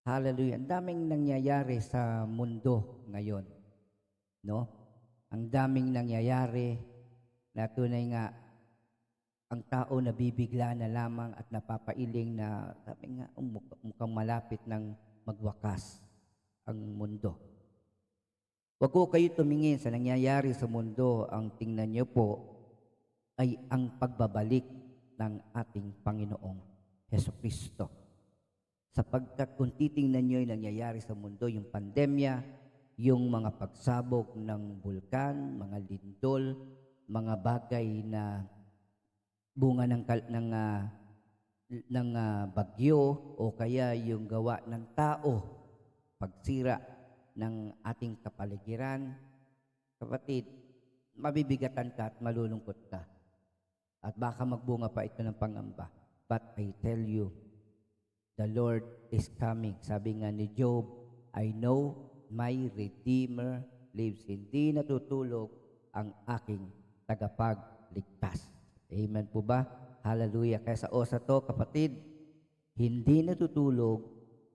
Hallelujah. Ang daming nangyayari sa mundo ngayon, no? Ang daming nangyayari na tunay nga ang tao nabibigla na lamang at napapailing na sabi nga mukhang malapit ng magwakas ang mundo. Huwag ko kayo tumingin sa nangyayari sa mundo. Ang tingnan niyo po ay ang pagbabalik ng ating Panginoong Hesukristo. Sapagkat kung titingnan niyo yung nangyayari sa mundo, yung pandemya, yung mga pagsabog ng bulkan, mga lindol, mga bagay na bunga ng bagyo o kaya yung gawa ng tao, pagsira ng ating kapaligiran, kapatid, mabibigatan ka at malulungkot ka. At baka magbunga pa ito ng pangamba. But I tell you, the Lord is coming. Sabi nga ni Job, I know my Redeemer lives. Hindi natutulog ang aking tagapagligtas. Amen po ba? Hallelujah. Kaya sa osa to, kapatid, hindi natutulog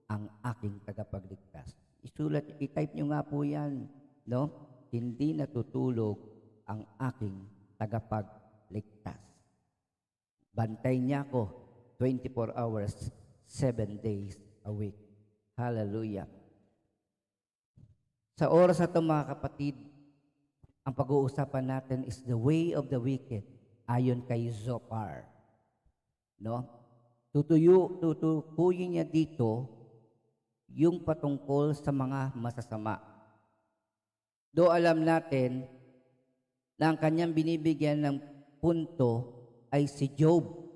ang aking tagapagligtas. I-type nyo nga po yan, no? Hindi natutulog ang aking tagapagligtas. Bantay niya ako 24 hours, 7 days a week. Hallelujah. Sa oras na ito, mga kapatid, ang pag-uusapan natin is the way of the wicked ayon kay Zophar. No? Tutukuyin niya dito yung patungkol sa mga masasama. Do alam natin na ang kanyang binibigyan ng punto ay si Job.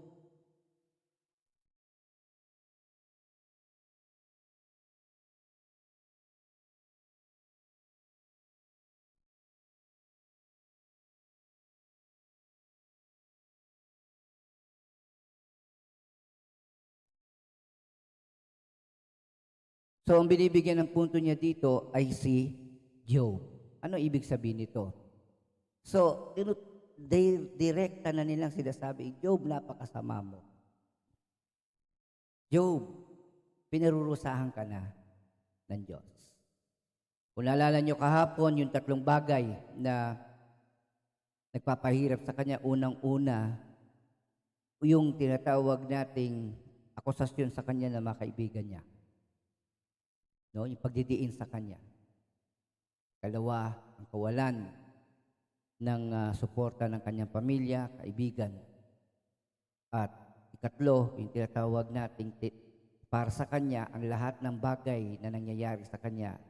So, ang binibigyan ng punto niya dito ay si Job. Ano ibig sabihin nito? So, direkta na nilang sinasabi, Job, napakasama mo. Job, pinarurusahan ka na ng Diyos. Kung naalala nyo kahapon, yung 3 bagay na nagpapahirap sa kanya, unang-una, yung tinatawag nating akusasyon sa kanya na mga kaibigan niya. No, yung pagdidiin sa kanya. Kalawa, ang kawalan ng suporta ng kanyang pamilya, kaibigan. At ikatlo, yung tinatawag nating para sa kanya, ang lahat ng bagay na nangyayari sa kanya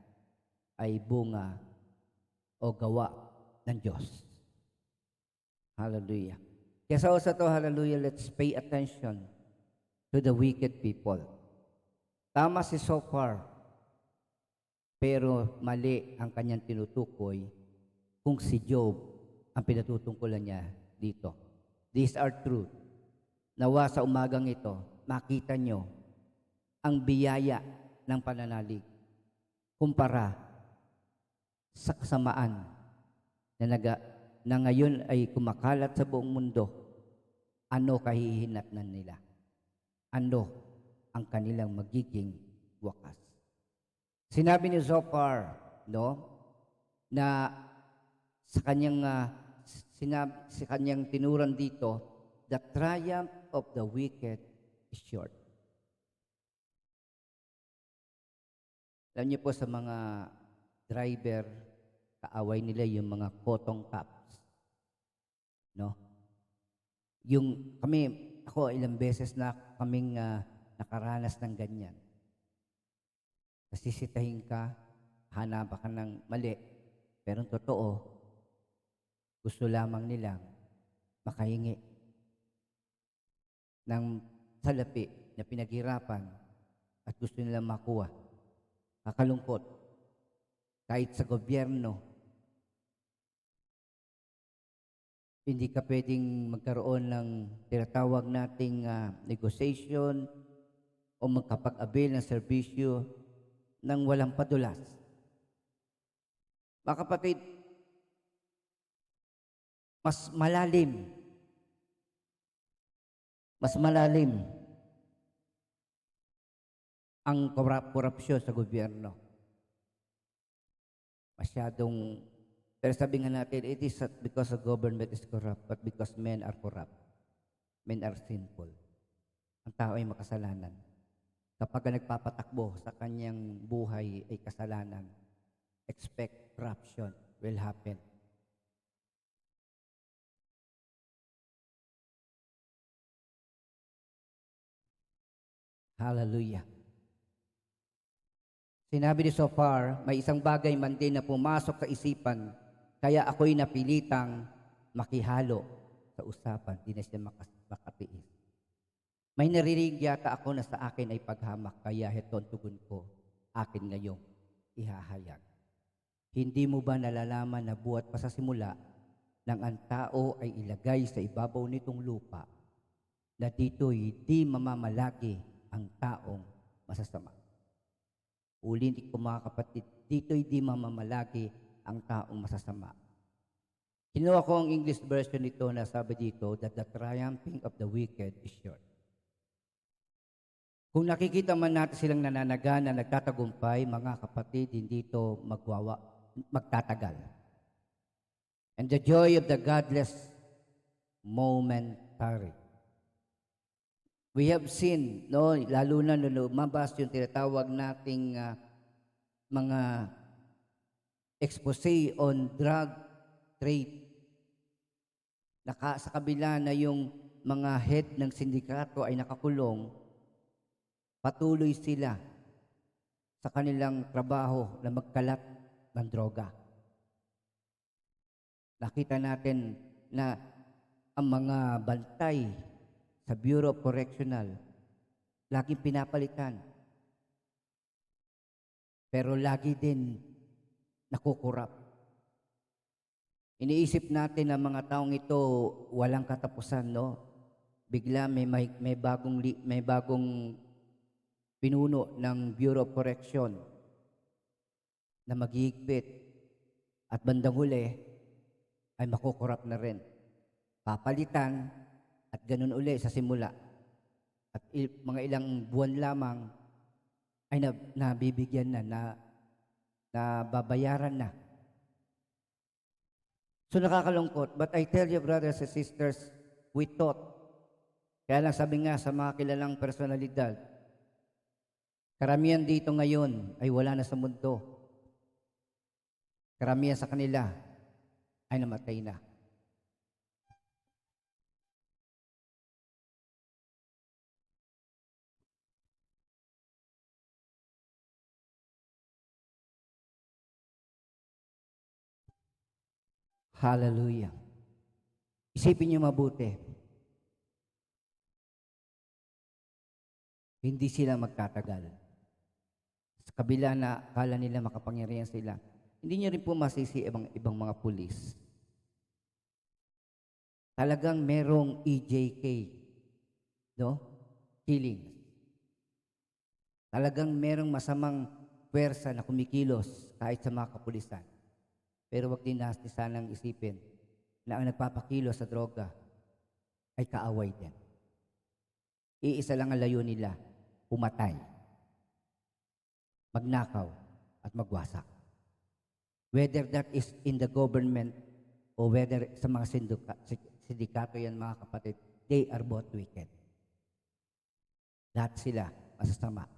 ay bunga o gawa ng Diyos. Hallelujah. Kaya sa to, hallelujah, let's pay attention to the wicked people. Tama si Zophar, pero mali ang kanyang tinutukoy kung si Job ang pinatutungkulan niya dito. These are truth. Nawa sa umagang ito, makita nyo ang biyaya ng pananalig kumpara sa kasamaan na ngayon ay kumakalat sa buong mundo. Ano kahihinatnan nila? Ano ang kanilang magiging wakas? Sinabi ni Zophar, no, na sa kanyang tinuran dito, the triumph of the wicked is short. Alam niyo po sa mga driver, kaaway nila yung mga cotton caps. No? Ako ilang beses na kaming nakaranas ng ganyan. Nasisitahin ka, hanap ka ng mali, pero totoo, gusto lamang nilang makahingi ng salapi na pinaghirapan at gusto nilang makuha. Kakalungkot, kahit sa gobyerno, hindi ka pwedeng magkaroon ng tinatawag nating negotiation o magkapag-avail ng serbisyo nang walang padulas. Mga kapatid, mas malalim ang korupsyon sa gobyerno. Masyadong, pero sabi nga natin, it is not because the government is corrupt, but because men are corrupt. Men are sinful. Ang tao ay makasalanan. Kapag nagpapatakbo sa kanyang buhay ay kasalanan, expect corruption will happen. Hallelujah. Sinabi ni Sofar, may isang bagay man din na pumasok sa isipan, kaya ako'y napilitang makihalo sa usapan, di na siya makatiis. May naririnig yata ako na sa akin ay paghamak, kaya heto ang tugon ko, akin ngayong ihahayag. Hindi mo ba nalalaman na buhat pa sa simula nang ang tao ay ilagay sa ibabaw nitong lupa, na dito'y di mamamalagi ang taong masasama? Ulitin ko mga kapatid, dito'y di mamamalagi ang taong masasama. Kinuha ko ang English version nito na sabi dito that the triumphing of the wicked is short. Kung nakikita man natin silang nananagana, nagtatagumpay, mga kapatid, hindi ito magtatagal. And the joy of the godless, momentary. We have seen, no, lalo na nung lumabas yung tinatawag nating mga expose on drug trade. Sa kabila na yung mga head ng sindikato ay nakakulong, patuloy sila sa kanilang trabaho na magkalat ng droga. Nakita natin na ang mga bantay sa Bureau of Correctional, laging pinapalitan. Pero lagi din nakukurap. Iniisip natin na mga taong ito walang katapusan, no? Bigla may bagong pinuno ng Bureau of Correction na maghihigpit at bandang huli ay makukurap na rin. Papalitan at ganun uli sa simula. At mga ilang buwan lamang ay nabibigyan na babayaran na. So nakakalungkot. But I tell you, brothers and sisters, we thought. Kaya lang sabi nga sa mga kilalang personalidad, karamihan dito ngayon ay wala na sa mundo. Karamihan sa kanila ay namatay na. Hallelujah. Isipin niyo mabuti. Hindi sila magtatagal. Sa kabila na akala nila makapangyarihan sila, hindi niyo rin po masisi ibang mga pulis. Talagang merong EJK, no? Killing. Talagang merong masamang pwersa na kumikilos kahit sa mga kapulisan. Pero wag din natin sanang isipin na ang nagpapakilo sa droga ay kaaway din. Iisa lang ang layo nila, pumatay, magnakaw, at magwasak. Whether that is in the government o whether sa mga sindikato yan, mga kapatid, they are both wicked. Lahat sila masasama.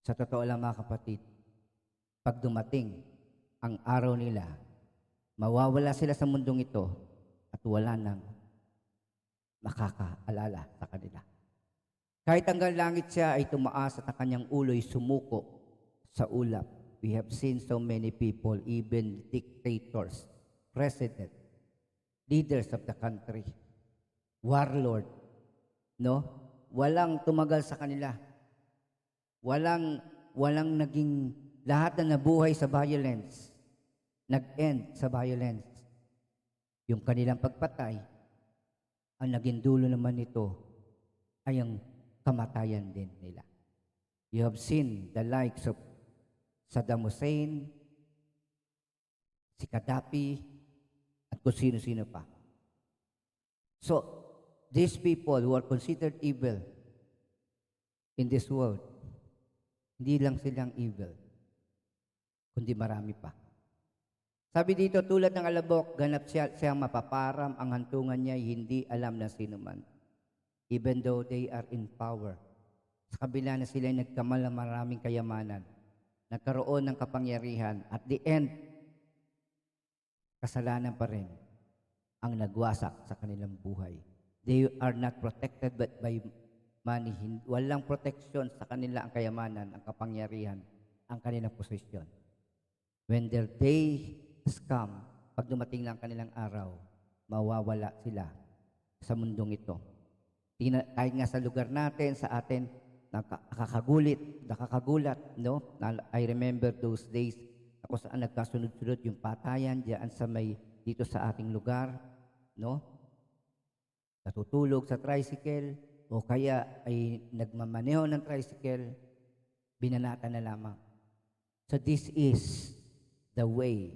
Sa totoo lang, mga kapatid, pag dumating ang araw nila, mawawala sila sa mundong ito at wala nang makakaalala sa kanila. Kahit hanggang langit siya ay tumaas at ang kanyang ulo'y sumuko sa ulap. We have seen so many people, even dictators, president, leaders of the country, warlord, no? Walang tumagal sa kanila. Walang naging, lahat na nabuhay sa violence, nag-end sa violence. Yung kanilang pagpatay, ang naging dulo naman nito ay ang kamatayan din nila. You have seen the likes of Saddam Hussein, si Gaddafi, at kung sino-sino pa. So, these people who are considered evil, in this world. Hindi lang silang evil, kundi marami pa. Sabi dito, tulad ng alabok, ganap siyang mapaparam, ang hantungan niya ay hindi alam na sino man. Even though they are in power. Sa kabila na sila ay nagkamal ng maraming kayamanan, nagkaroon ng kapangyarihan, at the end, kasalanan pa rin ang nagwasak sa kanilang buhay. They are not protected by money. Walang protection sa kanila ang kayamanan, ang kapangyarihan, ang kanilang posisyon. When their day come, pag dumating lang kanilang araw, mawawala sila sa mundong ito. Kahit nga sa lugar natin, sa atin, nakakagulat, no? I remember those days, kung saan nagkasunod-sunod yung patayan diyan sa dito sa ating lugar, no? Natutulog sa tricycle, o kaya ay nagmamaneho ng tricycle, binanata na lamang. So this is the way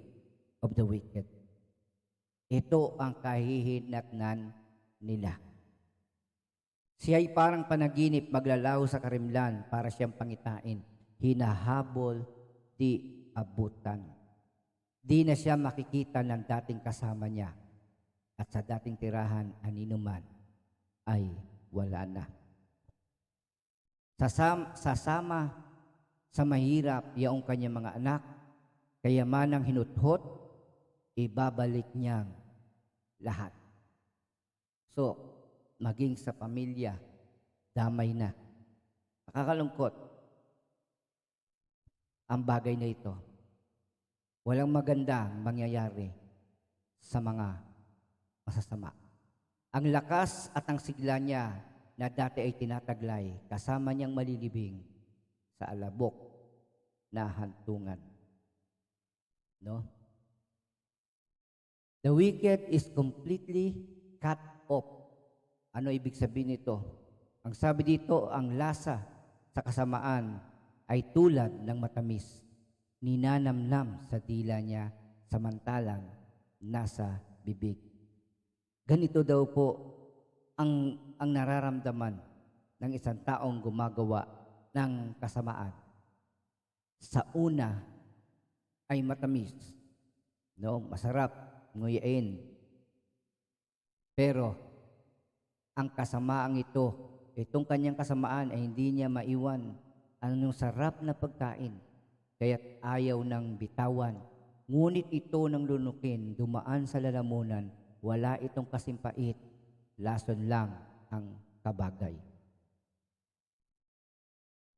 of the wicked. Ito ang kahihinatnan nila. Siya ay parang panaginip, maglalaho sa karimlan para siyang pangitain. Hinahabol, di abutan. Di na siya makikita ng dating kasama niya. At sa dating tirahan, aninuman ay wala na. Sasama sa mahirap yaong kanyang mga anak, kayamanang hinuthot, ibabalik niyang lahat. So, maging sa pamilya, damay na. Nakakalungkot ang bagay na ito. Walang magandang mangyayari sa mga masasama. Ang lakas at ang sigla niya na dati ay tinataglay, kasama niyang malilibing sa alabok na hantungan. No? The wicked is completely cut off. Ano ibig sabihin nito? Ang sabi dito, ang lasa sa kasamaan ay tulad ng matamis. Ninanamnam sa dila niya, samantalang nasa bibig. Ganito daw po ang nararamdaman ng isang taong gumagawa ng kasamaan. Sa una ay matamis, no? Masarap nguyain. Pero ang kasamaang ito, itong kanyang kasamaan ay hindi niya maiwan ang sarap na pagkain, kaya't ayaw ng bitawan. Ngunit ito ng lunukin, dumaan sa lalamunan, wala itong kasimpait, lason lang ang kabagay.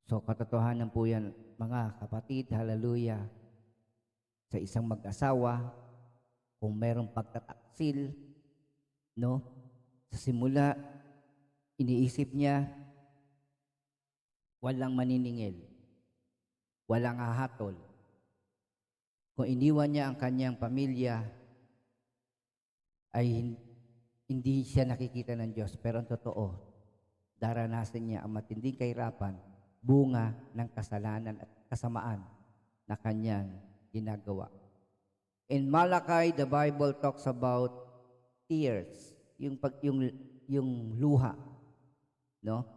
So katotohanan po yan, mga kapatid, hallelujah, sa isang mag-asawa, kung mayroong pagtataksil, no? Sa simula, iniisip niya, walang maniningil, walang hahatol. Kung iniwan niya ang kanyang pamilya, ay hindi siya nakikita ng Diyos. Pero ang totoo, daranasan niya ang matinding kahirapan, bunga ng kasalanan at kasamaan na kanyang ginagawa. In Malachi, the Bible talks about tears, yung luha, no?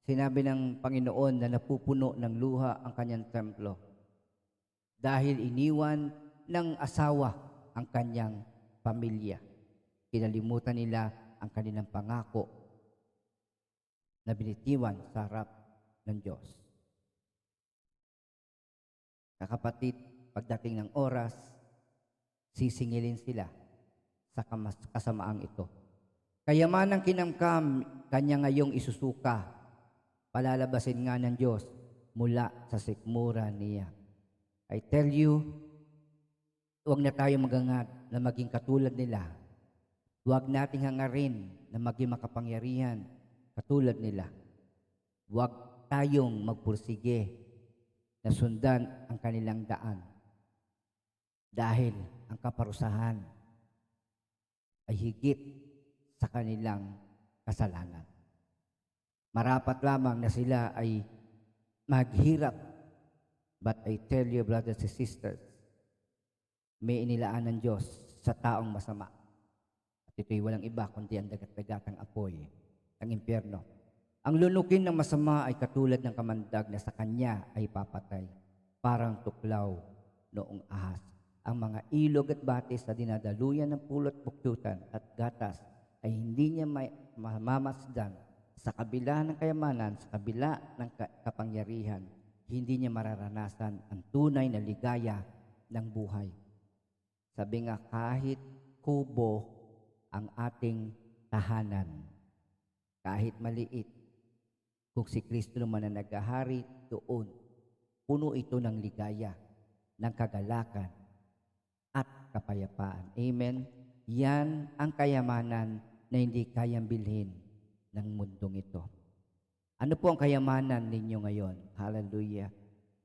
Sinabi ng Panginoon na napupuno ng luha ang kanyang templo dahil iniwan ng asawa ang kanyang pamilya. Kinalimutan nila ang kanilang pangako na binitiwan sa harap ng Diyos. Kakapatid, pagdating ng oras, sisingilin sila sa kasamaang ito. Kayamanang kinamkam, kanya ngayong isusuka, palalabasin nga ng Diyos mula sa sikmura niya. I tell you, huwag na tayo magangad na maging katulad nila. Huwag nating hangarin na maging makapangyarihan katulad nila. Huwag tayong magpursige na sundan ang kanilang daan. Dahil ang kaparusahan ay higit sa kanilang kasalanan. Marapat lamang na sila ay maghirap. But I tell you, brothers and sisters, may inilaan ng Diyos sa taong masama. At ito'y walang iba kundi ang dagat-dagatang apoy ng impyerno. Ang lunukin ng masama ay katulad ng kamandag na sa kanya ay papatay, parang tuklaw noong ahas. Ang mga ilog at batis na dinadaluyan ng pulot bukyutan at gatas ay hindi niya mamasdan. Sa kabila ng kayamanan, sa kabila ng kapangyarihan, hindi niya mararanasan ang tunay na ligaya ng buhay. Sabi nga, kahit kubo ang ating tahanan, kahit maliit, kung si Kristo naman na naghahari doon, puno ito ng ligaya, ng kagalakan, at kapayapaan. Amen? Yan ang kayamanan na hindi kayang bilhin ng mundong ito. Ano po ang kayamanan ninyo ngayon? Hallelujah.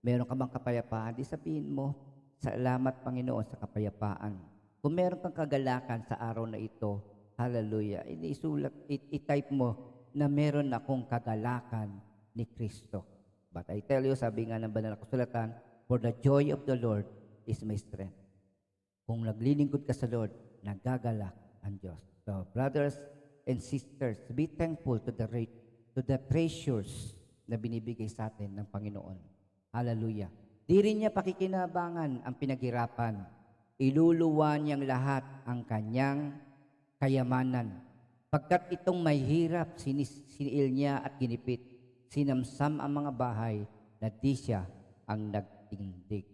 Meron ka bang kapayapaan? Di sabihin mo, salamat Panginoon sa kapayapaan. Kung meron kang kagalakan sa araw na ito, hallelujah, i-type mo na meron akong kagalakan ni Kristo. But I tell you, sabi nga ng banal na kasulatan, for the joy of the Lord is my strength. Kung naglilingkod ka sa Lord, nagagalak ang Diyos. So, brothers and sisters, be thankful to the treasures na binibigay sa atin ng Panginoon. Hallelujah. Di rin niya pakikinabangan ang pinaghirapan. Iluluwa niyang lahat ang kanyang kayamanan. Pagkat itong may hirap, siniil niya at ginipit. Sinamsam ang mga bahay na di siya ang nagtindig.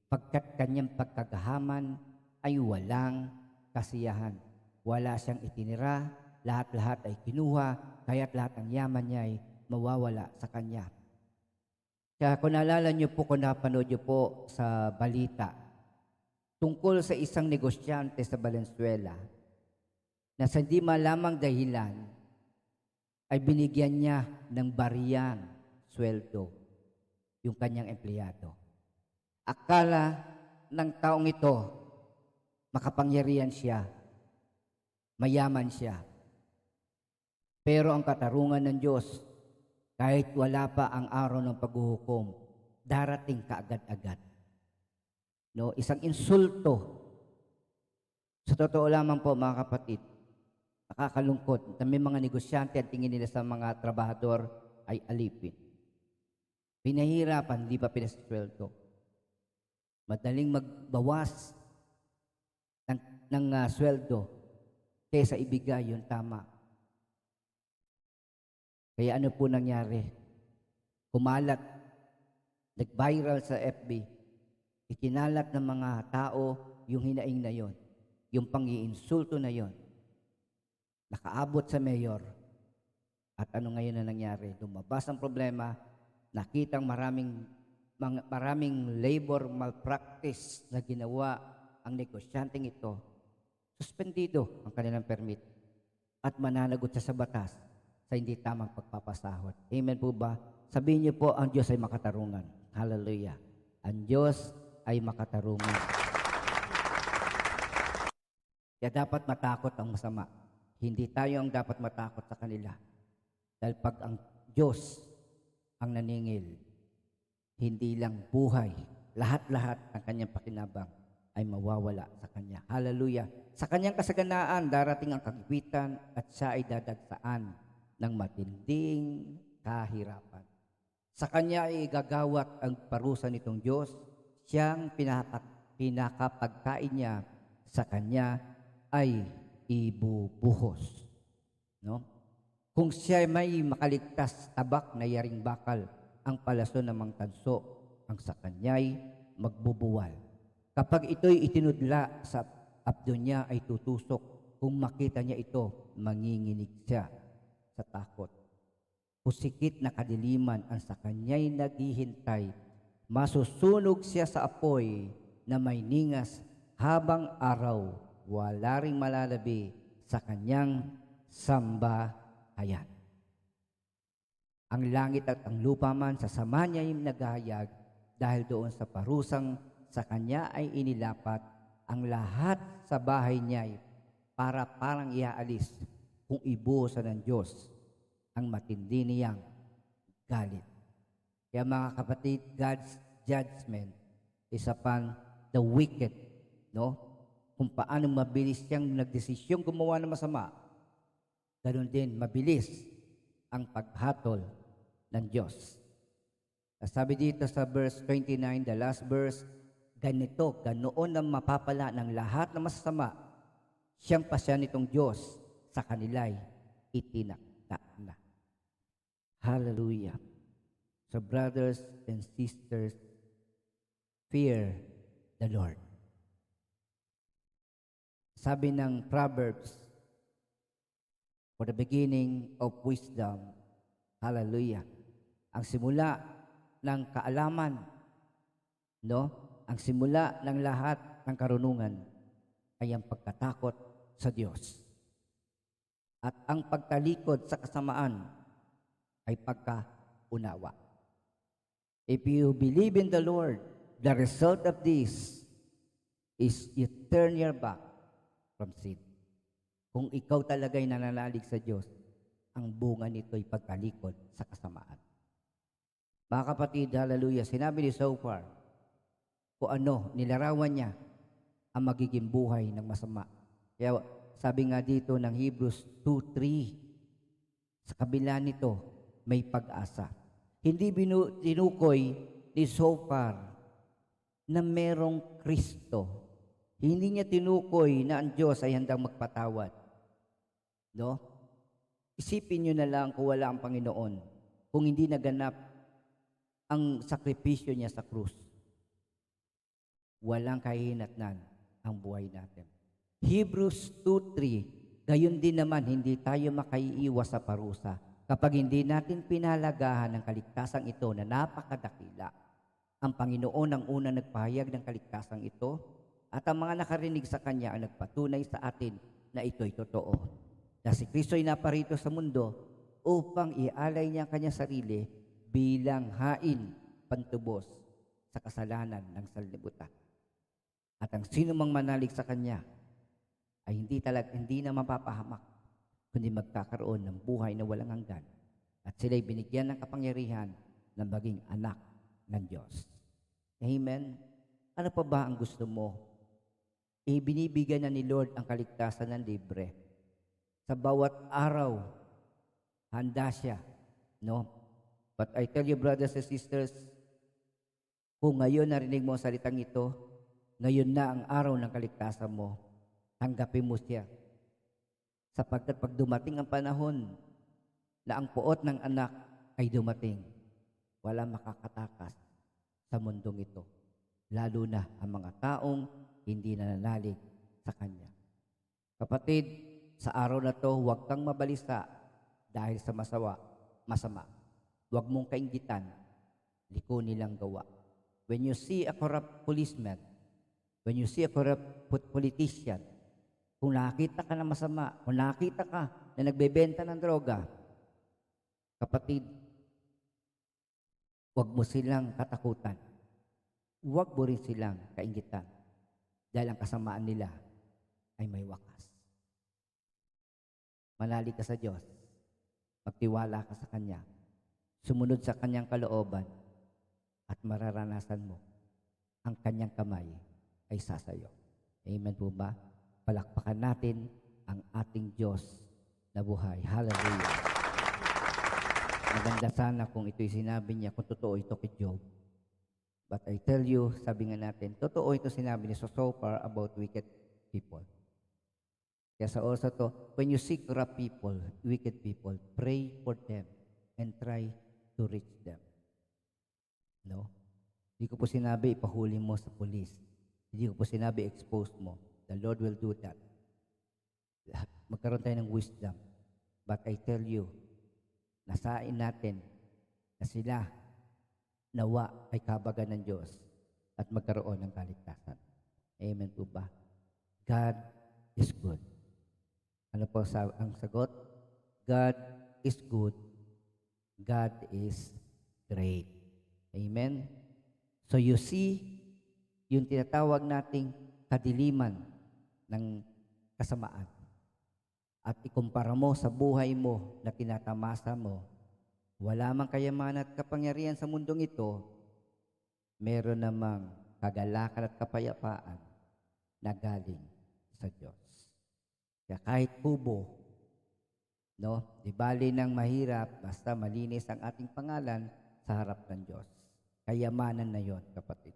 Pagkat kanyang pagkagahaman ay walang kasiyahan. Wala siyang itinira, lahat-lahat ay kinuha, kaya't lahat ng yaman niya ay mawawala sa kanya. Kaya kung naalala niyo po, kung napanood niyo po sa balita, tungkol sa isang negosyante sa Valenzuela, na sa hindi malamang dahilan, ay binigyan niya ng bariyang sweldo yung kanyang empleyado. Akala ng taong ito, makapangyarihan siya, mayaman siya. Pero ang katarungan ng Diyos, kahit wala pa ang araw ng paghuhukom, darating kaagad-agad. No, isang insulto. Sa totoo lamang po mga kapatid, nakakalungkot na may mga negosyante at tingin nila sa mga trabahador ay alipin. Pinahirapan, hindi pa pinasweldo. Madaling magbawas ng sweldo kaysa ibigay yung tama. Kaya ano po nangyari? Kumalat, nag-viral sa FB, ikinalat ng mga tao yung hinaing na yon, yung pang-iinsulto na yon. Nakaabot sa mayor. At ano ngayon na nangyari? Lumabas ang problema, nakitang maraming labor malpractice na ginawa ang negosyanteng ito. Suspendido ang kanilang permit at mananagot sa batas sa hindi tamang pagpapasahod. Amen po ba? Sabihin niyo po, ang Diyos ay makatarungan. Hallelujah. Ang Diyos ay makatarungan. Kaya dapat matakot ang masama. Hindi tayo ang dapat matakot sa kanila. Dahil pag ang Diyos ang naningil, hindi lang buhay, lahat-lahat ng kanyang pakinabang ay mawawala sa kanya. Hallelujah. Sa kanyang kasaganaan, darating ang kagipitan at siya ay dadagsaan ng matinding kahirapan. Sa kanya ay igagawat ang parusa nitong Diyos. Siyang pinakapagkain niya sa kanya ay ibubuhos. No? Kung siya may makaligtas tabak na yaring bakal, ang palaso ng mga tanso, ang sa kanya'y magbubuwal. Kapag ito'y itinudla sa abdo niya ay tutusok. Kung makita niya ito, manginginig siya sa takot. Pusikit na kadiliman ang sa kanya'y naghihintay. Masusunog siya sa apoy na may ningas habang araw. Wala ring malalabi sa kanyang sambahayan. Ang langit at ang lupa man sa sama niya ay naghahayag dahil doon sa parusang sa kanya ay inilapat ang lahat sa bahay niya ay para parang iaalis kung ibuhusan ng Diyos ang matindi niyang galit. Kaya mga kapatid, God's judgment is upon the wicked, no? Kung paano mabilis siyang nagdesisyong gumawa ng masama, ganoon din mabilis ang paghatol ng Diyos. Sabi dito sa verse 29, the last verse, ganito, ganoon ang mapapala ng lahat na masasama, siyang pasya nitong Diyos sa kanila'y itinakda na. Hallelujah. So brothers and sisters, fear the Lord. Sabi ng Proverbs, for the beginning of wisdom, hallelujah, ang simula ng kaalaman, no? Ang simula ng lahat ng karunungan ay ang pagkatakot sa Diyos. At ang pagtalikod sa kasamaan ay pagkaunawa. If you believe in the Lord, the result of this is you turn your back from sin. Kung ikaw talaga'y nananalig sa Diyos, ang bunga nito ay pagtalikod sa kasamaan. Mga kapatid, hallelujah, sinabi ni Zophar, kung ano, nilarawan niya ang magiging buhay ng masama. Kaya sabi nga dito ng Hebrews 2:3, sa kabila nito, may pag-asa. Hindi tinukoy ni Zophar na merong Kristo. Hindi niya tinukoy na ang Diyos ay handang magpatawad. No? Isipin niyo na lang kung wala ang Panginoon, kung hindi naganap ang sakripisyo niya sa krus. Walang kahihinatnan ang buhay natin. Hebrews 2:3, gayon din naman hindi tayo makaiiwas sa parusa kapag hindi natin pinalagahan ng kaligtasang ito na napakadakila. Ang Panginoon ang unang nagpahayag ng kaligtasang ito at ang mga nakarinig sa Kanya ang nagpatunay sa atin na ito'y totoo. Na si Kristo'y naparito sa mundo upang ialay niya ang Kanyang sarili bilang hain pantubos sa kasalanan ng sanlibutan. At ang sino mang manalig sa Kanya ay hindi na mapapahamak, kundi magkakaroon ng buhay na walang hanggan. At sila'y binigyan ng kapangyarihan na maging anak ng Diyos. Amen? Ano pa ba ang gusto mo? Binibigyan na ni Lord ang kaligtasan ng libre. Sa bawat araw, handa siya. No? But I tell you, brothers and sisters, kung ngayon narinig mo ang salitang ito, ngayon na ang araw ng kaligtasan mo, tanggapin mo siya. Sapagkat pag dumating ang panahon na ang puot ng anak ay dumating, wala makakatakas sa mundong ito. Lalo na ang mga taong hindi nananalig sa Kanya. Kapatid, sa araw na to, huwag kang mabalisa dahil sa masama. Huwag mong kainggitan, liko nilang gawa. When you see a corrupt policeman, when you see a corrupt politician, kung nakita ka na masama, kung nakita ka na nagbebenta ng droga, kapatid, huwag mo silang katakutan. Huwag mo rin silang kainggitan. Dahil ang kasamaan nila ay may wakas. Manalig ka sa Diyos. Magtiwala ka sa Kanya. Sumunod sa Kanyang kalooban at mararanasan mo ang Kanyang kamay ay sasayo. Amen po ba? Palakpakan natin ang ating Diyos na buhay. Hallelujah. Maganda sana kung ito'y sinabi niya, kung totoo ito kay Job. But I tell you, sabi nga natin, totoo ito sinabi ni Zophar about wicked people. Kaya sa oras to, when you see corrupt people, wicked people, pray for them and try to reach them. No? Hindi ko po sinabi, ipahuli mo sa police. Hindi ko po sinabi, expose mo. The Lord will do that. Magkaroon tayo ng wisdom. But I tell you, nasain natin na sila nawa ay kabagan ng Diyos at magkaroon ng kaligtasan. Amen po ba? God is good. Ano po ang sagot? God is good. God is great. Amen? So you see, yung tinatawag nating kadiliman ng kasamaan at ikumpara mo sa buhay mo na tinatamasa mo, wala mang kayamanan at kapangyarihan sa mundong ito, meron namang kagalakan at kapayapaan na galing sa Diyos. Kaya kahit kubo, No? Di bali ng mahirap, basta malinis ang ating pangalan sa harap ng Diyos. Kayamanan na yon, kapatid.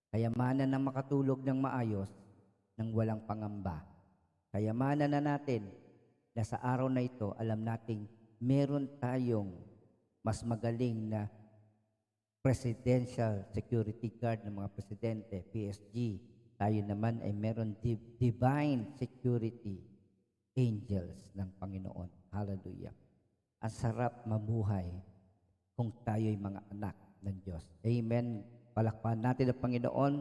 Kayamanan na makatulog ng maayos ng walang pangamba. Kayamanan na natin na sa araw na ito, alam nating meron tayong mas magaling na presidential security guard ng mga presidente, PSG. Tayo naman ay meron divine security angels ng Panginoon. Hallelujah. Ang sarap mabuhay kung tayo'y mga anak ng Diyos. Amen. Palakpakan natin ang Panginoon.